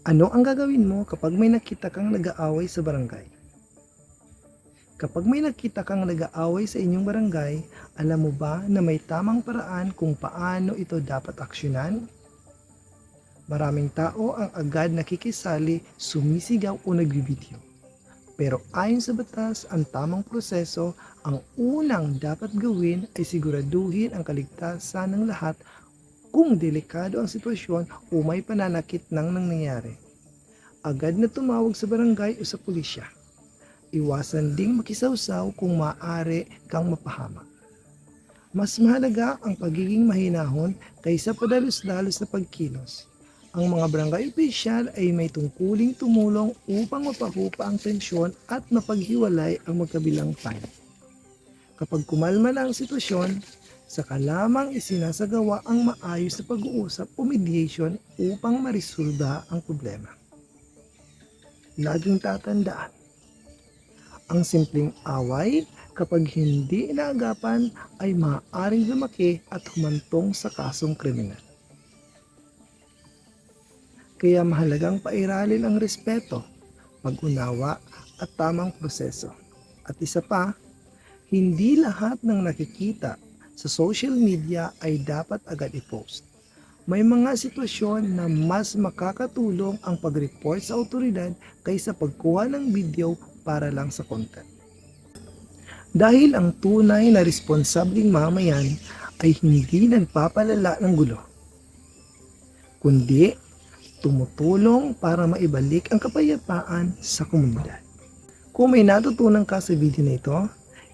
Ano ang gagawin mo kapag may nakita kang nag-aaway sa barangay? Kapag may nakita kang nag-aaway sa inyong barangay, alam mo ba na may tamang paraan kung paano ito dapat aksyonan? Maraming tao ang agad nakikisali, sumisigaw o nagbibideo. Pero ayon sa batas, ang tamang proseso, ang unang dapat gawin ay siguraduhin ang kaligtasan ng lahat kung delikado ang sitwasyon o may pananakit nang nangyayari. Agad na tumawag sa barangay o sa pulisya. Iwasan ding makisawsaw kung maaari kang mapahamak. Mas mahalaga ang pagiging mahinahon kaysa padalos-dalos na pagkilos. Ang mga barangay opisyal ay may tungkuling tumulong upang mapahupa ang tensyon at mapaghiwalay ang magkabilang panig. Kapag kumalma na ang sitwasyon, saka lamang isinasagawa ang maayos na pag-uusap o mediation upang marisolba ang problema. Laging tatandaan, ang simpleng away kapag hindi inaagapan ay maaaring lumaki at humantong sa kasong kriminal. Kaya mahalagang pairalin ang respeto, pag-unawa at tamang proseso. At isa pa, hindi lahat ng nakikita sa social media ay dapat agad i-post. May mga sitwasyon na mas makakatulong ang pag-report sa awtoridad kaysa pagkuha ng video para lang sa content. Dahil ang tunay na responsabling mamayan ay hindi nagpapalala ng gulo, kundi tumutulong para maibalik ang kapayapaan sa komunidad. Kung may natutunan ka sa video na ito,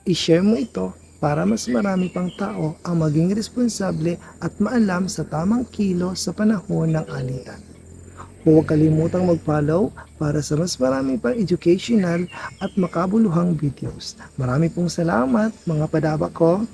i-share mo ito para mas marami pang tao ang maging responsable at maalam sa tamang kilos sa panahon ng alitan. Huwag kalimutang mag-follow para sa mas marami pang educational at makabuluhang videos. Marami pong salamat mga padaba ko.